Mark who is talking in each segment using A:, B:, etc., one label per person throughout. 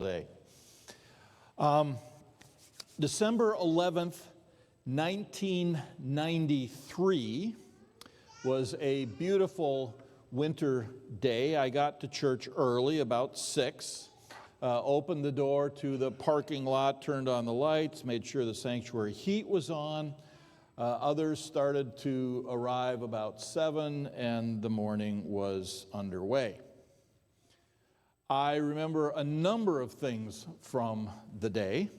A: Day. December 11th, 1993 was a beautiful winter day. I got to church early, about 6, opened the door to the parking lot, turned on the lights, made sure the sanctuary heat was on. Others started to arrive about 7, and the morning was underway. I remember a number of things from the day.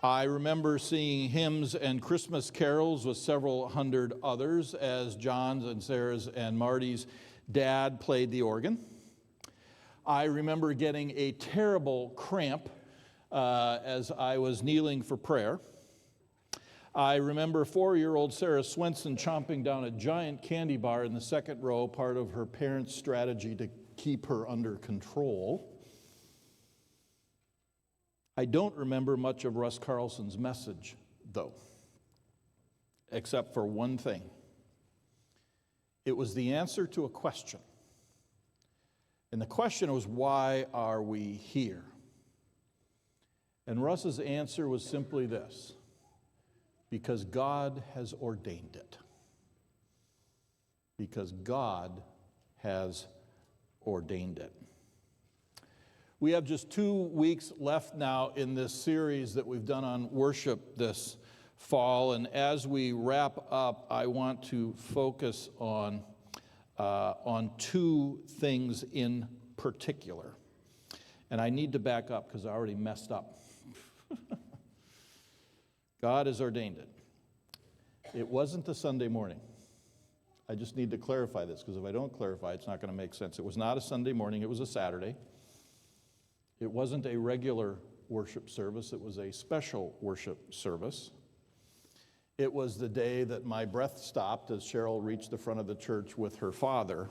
A: I remember singing hymns and Christmas carols with several hundred others as John's and Sarah's and Marty's dad played the organ. I remember getting a terrible cramp as I was kneeling for prayer. I remember 4-year-old Sarah Swenson chomping down a giant candy bar in the second row, part of her parents' strategy to keep her under control. I don't remember much of Russ Carlson's message, though, except for one thing. It was the answer to a question. And the question was, why are we here? And Russ's answer was simply this: because God has ordained it. Because God has ordained it. We have just 2 weeks left now in this series that we've done on worship this fall, and as we wrap up, I want to focus on 2 things in particular. And I need to back up because I already messed up. God has ordained it. It wasn't the Sunday morning. I just need to clarify this, because if I don't clarify, it's not going to make sense. It was not a Sunday morning, it was a Saturday. It wasn't a regular worship service, it was a special worship service. It was the day that my breath stopped as Cheryl reached the front of the church with her father.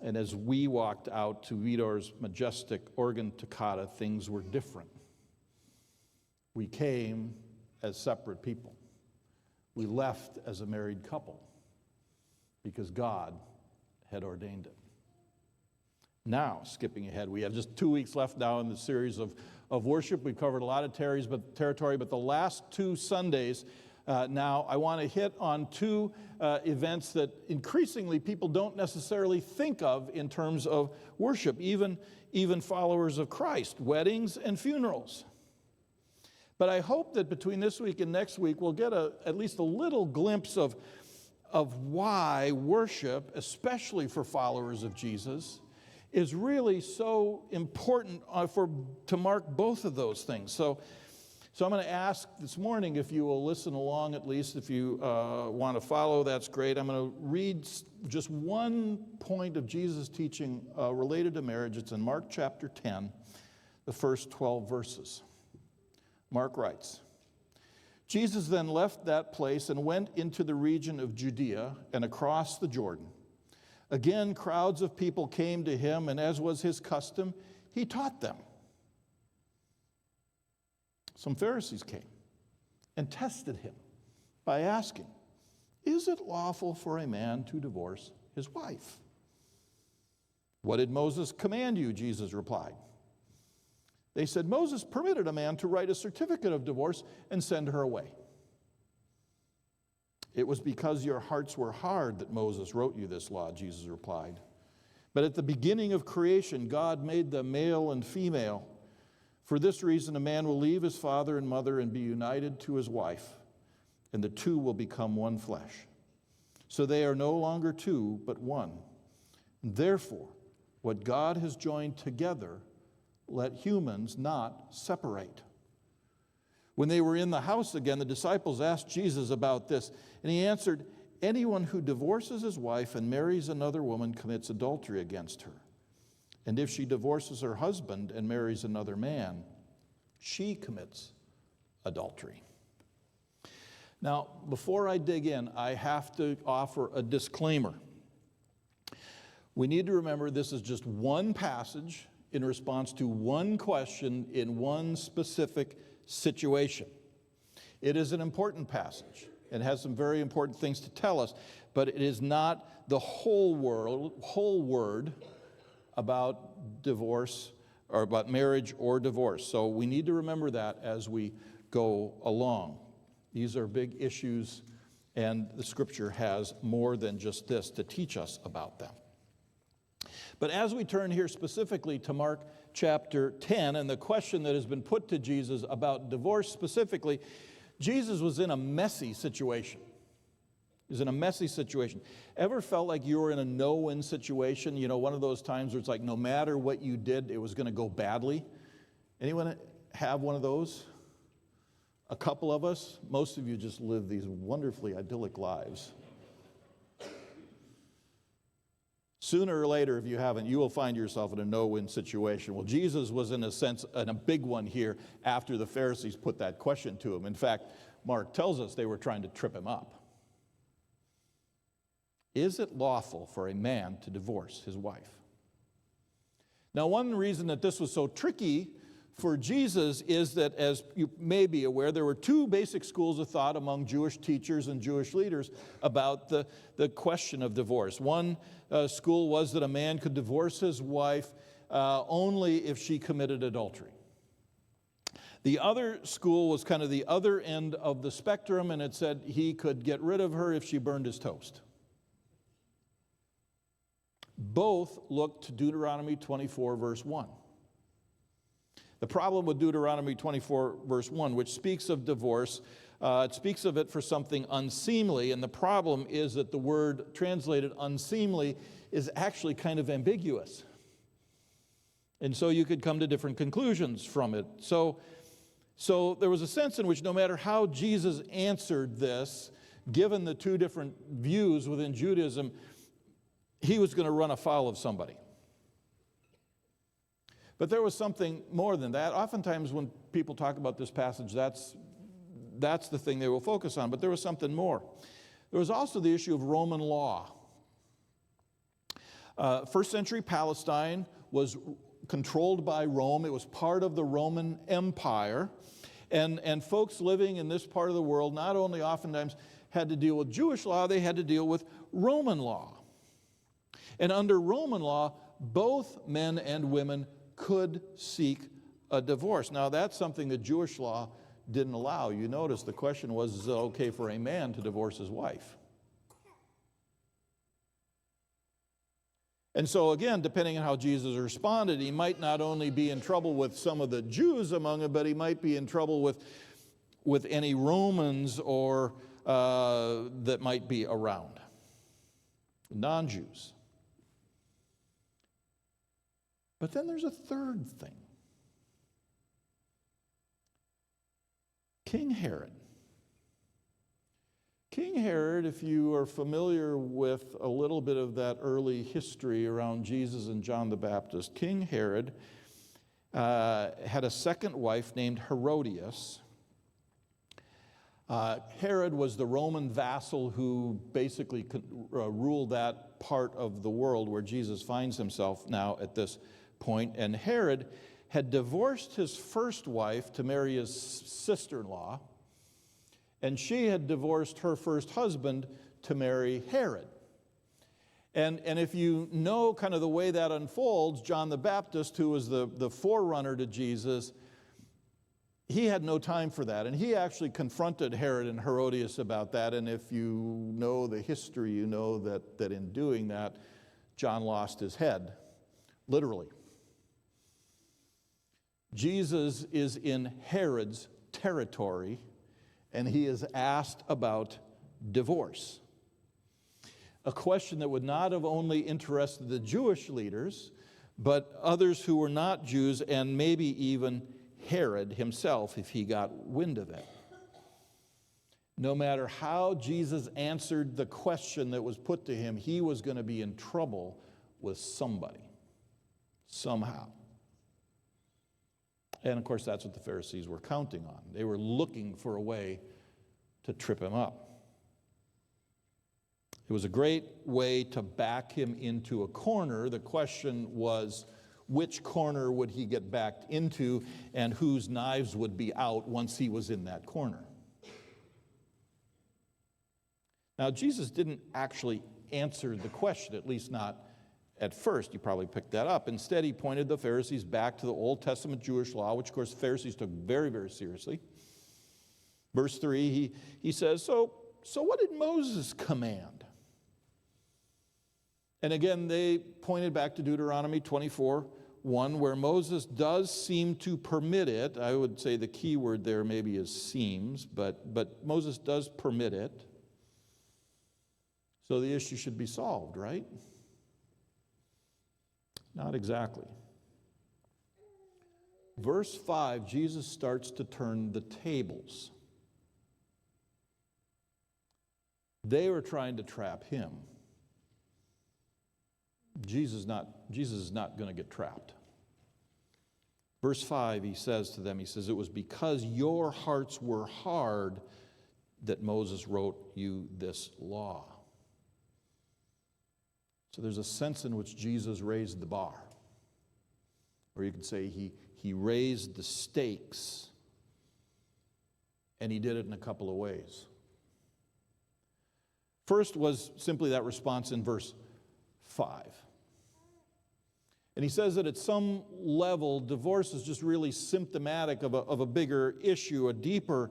A: And as we walked out to Vidor's majestic organ toccata, things were different. We came as separate people. We left as a married couple because God had ordained it. Now, skipping ahead, we have just 2 weeks left now in the series of worship. We've covered a lot of territory, but the last 2 Sundays now, I want to hit on 2 events that increasingly people don't necessarily think of in terms of worship, even followers of Christ: weddings and funerals. But I hope that between this week and next week, we'll get at least a little glimpse of why worship, especially for followers of Jesus, is really so important to mark both of those things. So I'm going to ask this morning if you will listen along, at least if you want to follow, that's great. I'm going to read just one point of Jesus' teaching related to marriage. It's in Mark chapter 10, the first 12 verses. Mark writes, Jesus then left that place and went into the region of Judea and across the Jordan. Again, crowds of people came to him, and as was his custom, he taught them. Some Pharisees came and tested him by asking, "Is it lawful for a man to divorce his wife?" "What did Moses command you?" Jesus replied. They said, "Moses permitted a man to write a certificate of divorce and send her away." "It was because your hearts were hard that Moses wrote you this law," Jesus replied. "But at the beginning of creation, God made them male and female. For this reason, a man will leave his father and mother and be united to his wife, and the 2 will become one flesh. So they are no longer 2, but 1. Therefore, what God has joined together, let humans not separate." When they were in the house again, the disciples asked Jesus about this, and he answered, "Anyone who divorces his wife and marries another woman commits adultery against her. And if she divorces her husband and marries another man, she commits adultery." Now, before I dig in, I have to offer a disclaimer. We need to remember this is just one passage in response to one question in one specific situation. It is an important passage and has some very important things to tell us, but it is not the whole word about divorce or about marriage or divorce. So we need to remember that as we go along. These are big issues, and the Scripture has more than just this to teach us about them. But as we turn here specifically to Mark chapter 10 and the question that has been put to Jesus about divorce specifically, Jesus was in a messy situation. He was in a messy situation. Ever felt like you were in a no-win situation? You know, one of those times where it's like no matter what you did, it was going to go badly. Anyone have one of those? A couple of us? Most of you just live these wonderfully idyllic lives. Sooner or later, if you haven't, you will find yourself in a no-win situation. Well, Jesus was in a sense in a big one here after the Pharisees put that question to him. In fact, Mark tells us they were trying to trip him up. Is it lawful for a man to divorce his wife? Now, one reason that this was so tricky for Jesus is that, as you may be aware, there were two basic schools of thought among Jewish teachers and Jewish leaders about the question of divorce. One school was that a man could divorce his wife only if she committed adultery. The other school was kind of the other end of the spectrum, and it said he could get rid of her if she burned his toast. Both looked to Deuteronomy 24, verse 1. The problem with Deuteronomy 24, verse 1, which speaks of divorce, it speaks of it for something unseemly, and the problem is that the word translated unseemly is actually kind of ambiguous. And so you could come to different conclusions from it. So there was a sense in which no matter how Jesus answered this, given the two different views within Judaism, he was going to run afoul of somebody. But there was something more than that. Oftentimes when people talk about this passage, that's the thing they will focus on, but there was something more. There was also the issue of Roman law. First century Palestine was controlled by Rome. It was part of the Roman Empire. And folks living in this part of the world not only oftentimes had to deal with Jewish law, they had to deal with Roman law. And under Roman law, both men and women could seek a divorce. Now, that's something that Jewish law didn't allow. You notice the question was, is it okay for a man to divorce his wife? And so again, depending on how Jesus responded, he might not only be in trouble with some of the Jews among them, but he might be in trouble with any Romans or that might be around, non-Jews. But then there's a third thing. King Herod. King Herod, if you are familiar with a little bit of that early history around Jesus and John the Baptist, King Herod had a second wife named Herodias. Herod was the Roman vassal who basically ruled that part of the world where Jesus finds himself now at this point. And Herod had divorced his first wife to marry his sister-in-law, and she had divorced her first husband to marry Herod. And if you know kind of the way that unfolds, John the Baptist, who was the forerunner to Jesus, he had no time for that. And he actually confronted Herod and Herodias about that. And if you know the history, you know that in doing that, John lost his head, literally. Jesus is in Herod's territory, and he is asked about divorce. A question that would not have only interested the Jewish leaders, but others who were not Jews, and maybe even Herod himself if he got wind of it. No matter how Jesus answered the question that was put to him, he was going to be in trouble with somebody, somehow. And of course, that's what the Pharisees were counting on. They were looking for a way to trip him up. It was a great way to back him into a corner. The question was, which corner would he get backed into, and whose knives would be out once he was in that corner? Now, Jesus didn't actually answer the question, at least not at first. You probably picked that up. Instead, he pointed the Pharisees back to the Old Testament Jewish law, which, of course, the Pharisees took very, very seriously. Verse 3, he says, so what did Moses command? And again, they pointed back to Deuteronomy 24:1, where Moses does seem to permit it. I would say the key word there maybe is seems, but Moses does permit it. So the issue should be solved, right? Not exactly. Verse 5, Jesus starts to turn the tables. They were trying to trap him. Jesus is not going to get trapped. Verse 5, he says to them, it was because your hearts were hard that Moses wrote you this law. So there's a sense in which Jesus raised the bar. Or you could say he raised the stakes, and he did it in a couple of ways. First was simply that response in verse 5. And he says that at some level, divorce is just really symptomatic of a bigger issue, a deeper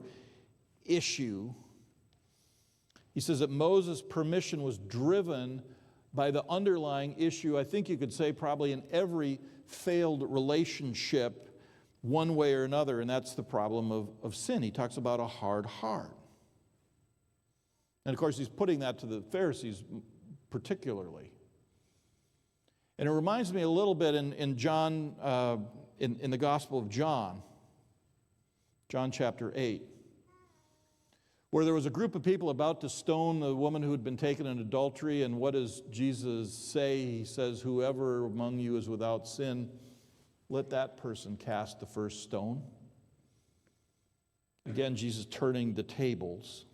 A: issue. He says that Moses' permission was driven by the underlying issue, I think you could say probably in every failed relationship, one way or another, and that's the problem of sin. He talks about a hard heart. And of course, he's putting that to the Pharisees particularly. And it reminds me a little bit in John, in the Gospel of John chapter 8, where there was a group of people about to stone the woman who had been taken in adultery. And what does Jesus say? He says, whoever among you is without sin, let that person cast the first stone. Again, Jesus turning the tables.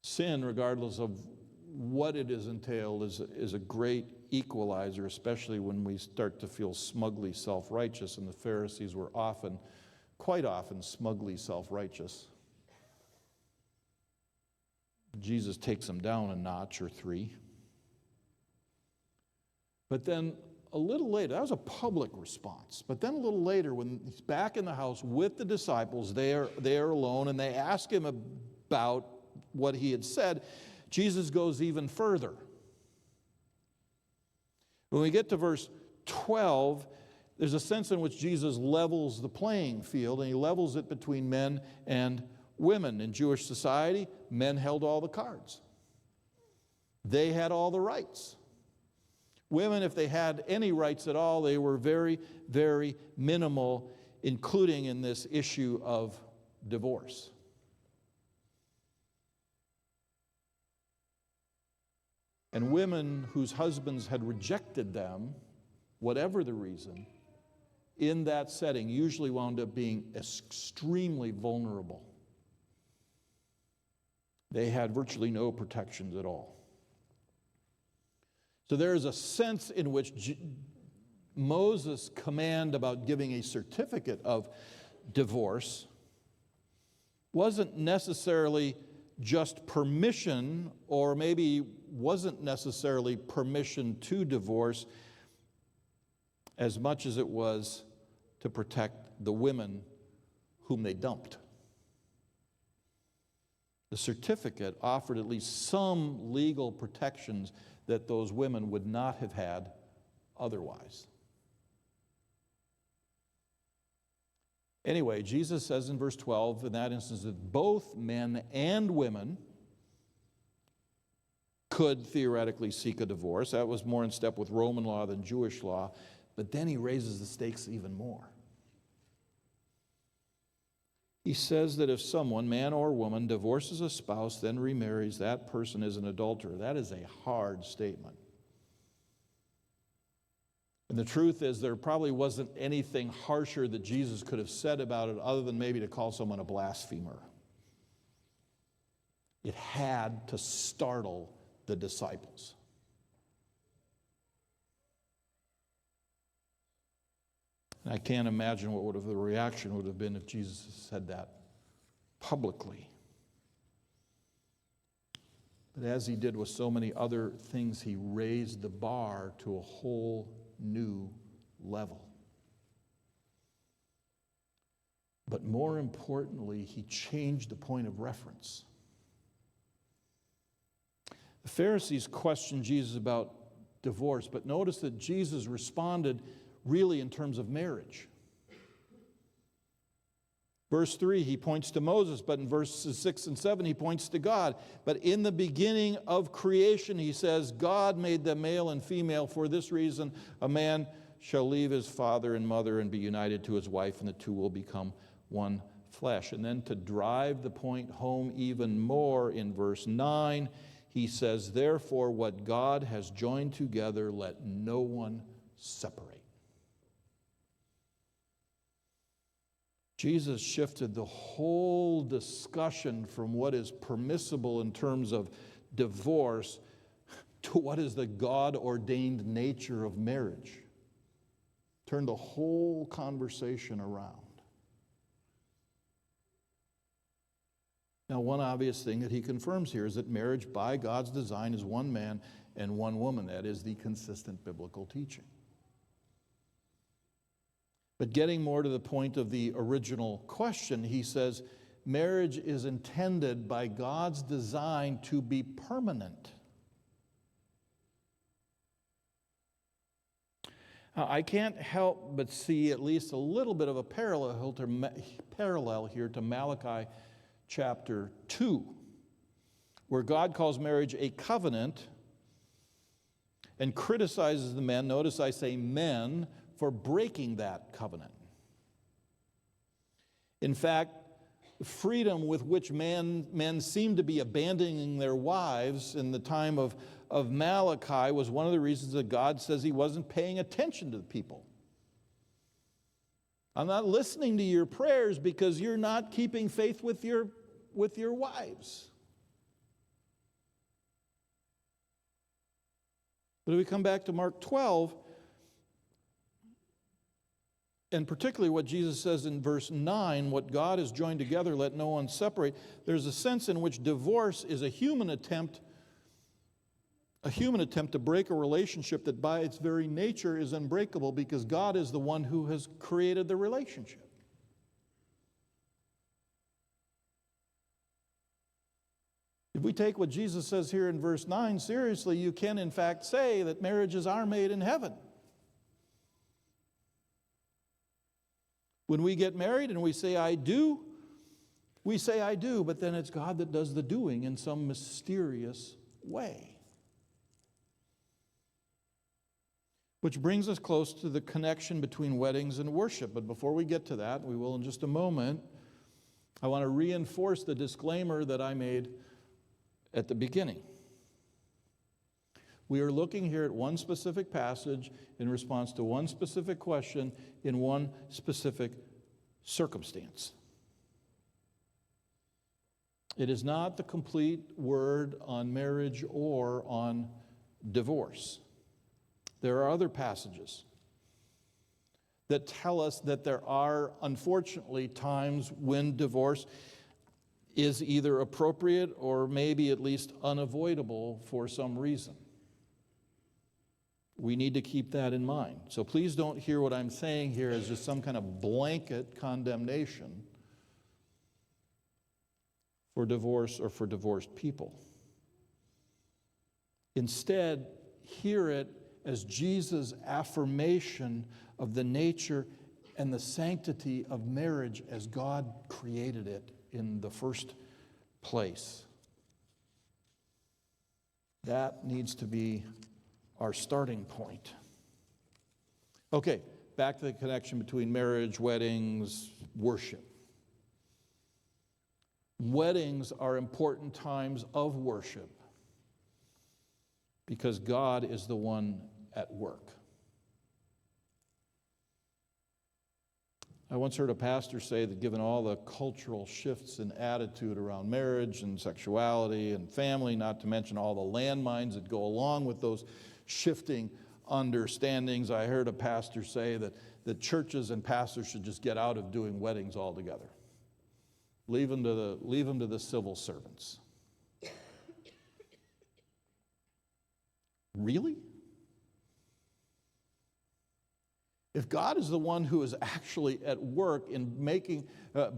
A: Sin, regardless of what it is entailed, is a great equalizer, especially when we start to feel smugly self-righteous, and the Pharisees were quite often smugly self-righteous. Jesus takes them down a notch or three. But then a little later, that was a public response, but then a little later when he's back in the house with the disciples, they are alone, and they ask him about what he had said, Jesus goes even further. When we get to verse 12, there's a sense in which Jesus levels the playing field, and he levels it between men and women. In Jewish society, men held all the cards. They had all the rights. Women, if they had any rights at all, they were very, very minimal, including in this issue of divorce. And women whose husbands had rejected them, whatever the reason, in that setting usually wound up being extremely vulnerable. They had virtually no protections at all. So there is a sense in which Moses' command about giving a certificate of divorce wasn't necessarily just permission, or maybe wasn't necessarily permission to divorce, as much as it was to protect the women whom they dumped. The certificate offered at least some legal protections that those women would not have had otherwise. Anyway, Jesus says in verse 12, in that instance, that both men and women could theoretically seek a divorce. That was more in step with Roman law than Jewish law. But then he raises the stakes even more. He says that if someone, man or woman, divorces a spouse, then remarries, that person is an adulterer. That is a hard statement. And the truth is, there probably wasn't anything harsher that Jesus could have said about it other than maybe to call someone a blasphemer. It had to startle the disciples. And I can't imagine what the reaction would have been if Jesus had said that publicly. But as he did with so many other things, he raised the bar to a whole new level. But more importantly, he changed the point of reference. The Pharisees questioned Jesus about divorce, but notice that Jesus responded really in terms of marriage. Verse 3, he points to Moses, but in verses 6 and 7, he points to God. But in the beginning of creation, he says, God made them male and female. For this reason, a man shall leave his father and mother and be united to his wife, and the two will become one flesh. And then to drive the point home even more, in verse 9, he says, therefore, what God has joined together, let no one separate. Jesus shifted the whole discussion from what is permissible in terms of divorce to what is the God-ordained nature of marriage. Turned the whole conversation around. Now, one obvious thing that he confirms here is that marriage by God's design is one man and one woman. That is the consistent biblical teaching. But getting more to the point of the original question, he says, marriage is intended by God's design to be permanent. Now, I can't help but see at least a little bit of a parallel here to Malachi chapter 2, where God calls marriage a covenant and criticizes the men, notice I say men, for breaking that covenant. In fact, the freedom with which men seem to be abandoning their wives in the time of Malachi was one of the reasons that God says he wasn't paying attention to the people. I'm not listening to your prayers because you're not keeping faith with your wives. But if we come back to Mark 12, and particularly what Jesus says in verse 9, what God has joined together, let no one separate, there's a sense in which divorce is a human attempt to break a relationship that by its very nature is unbreakable because God is the one who has created the relationship. If we take what Jesus says here in verse 9 seriously, you can in fact say that marriages are made in heaven. When we get married and we say, I do, but then it's God that does the doing in some mysterious way. Which brings us close to the connection between weddings and worship. But before we get to that, we will in just a moment, I want to reinforce the disclaimer that I made at the beginning. We are looking here at one specific passage in response to one specific question in one specific circumstance. It is not the complete word on marriage or on divorce. There are other passages that tell us that there are, unfortunately, times when divorce is either appropriate or maybe at least unavoidable for some reason. We need to keep that in mind. So please don't hear what I'm saying here as just some kind of blanket condemnation for divorce or for divorced people. Instead, hear it as Jesus' affirmation of the nature and the sanctity of marriage as God created it in the first place. That needs to be our starting point. Okay, back to the connection between marriage, weddings, worship. Weddings are important times of worship because God is the one at work. I once heard a pastor say that given all the cultural shifts in attitude around marriage and sexuality and family, not to mention all the landmines that go along with those shifting understandings, I heard a pastor say that churches and pastors should just get out of doing weddings altogether. Leave them to the civil servants. Really? If God is the one who is actually at work in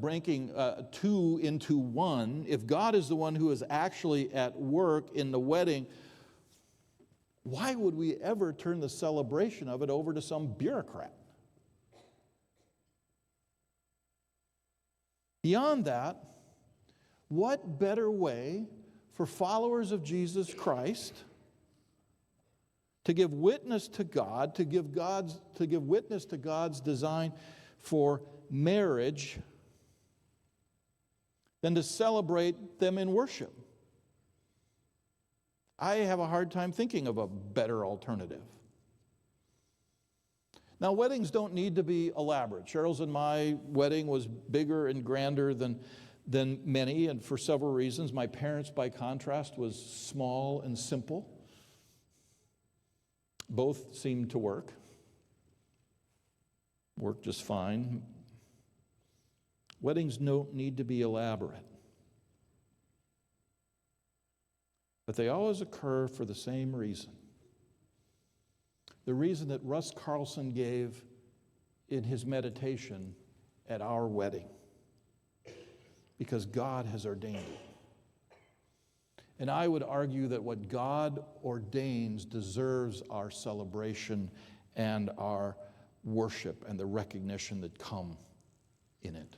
A: breaking two into one, if God is the one who is actually at work in the wedding, why would we ever turn the celebration of it over to some bureaucrat? Beyond that, what better way for followers of Jesus Christ to give witness to God, to give witness to God's design for marriage, than to celebrate them in worship? I have a hard time thinking of a better alternative. Now, weddings don't need to be elaborate. Cheryl's and my wedding was bigger and grander than many, and for several reasons. My parents', by contrast, was small and simple. Both seemed to work just fine. Weddings don't need to be elaborate, but they always occur for the same reason. The reason that Russ Carlson gave in his meditation at our wedding. Because God has ordained it. And I would argue that what God ordains deserves our celebration and our worship and the recognition that come in it.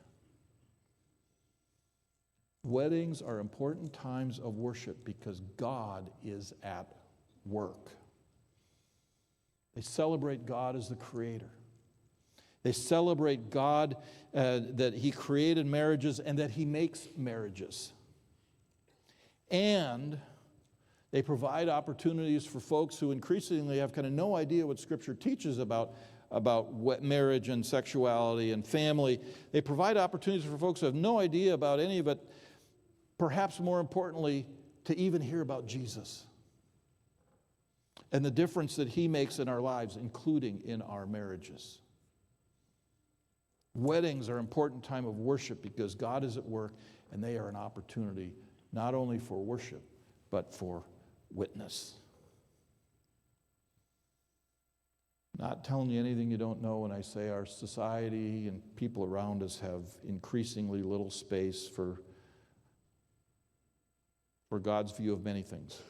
A: Weddings are important times of worship because God is at work. They celebrate God as the creator. They celebrate God that He created marriages and that He makes marriages. And they provide opportunities for folks who increasingly have kind of no idea what Scripture teaches about marriage and sexuality and family. They provide opportunities for folks who have no idea about any of it, perhaps more importantly, to even hear about Jesus and the difference that He makes in our lives, including in our marriages. Weddings are an important time of worship because God is at work, and they are an opportunity not only for worship, but for witness. Not telling you anything you don't know when I say our society and people around us have increasingly little space for God's view of many things,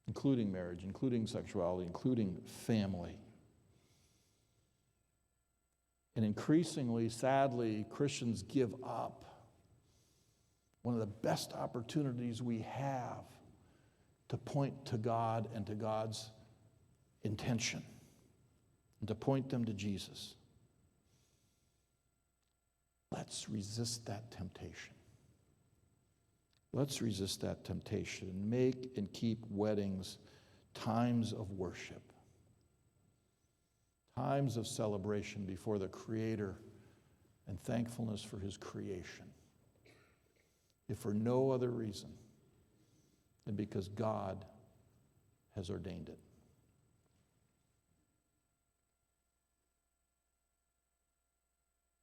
A: including marriage, including sexuality, including family. And increasingly, sadly, Christians give up one of the best opportunities we have to point to God and to God's intention, and to point them to Jesus. Let's resist that temptation. Let's resist that temptation and make and keep weddings times of worship, times of celebration before the Creator and thankfulness for His creation, if for no other reason than because God has ordained it.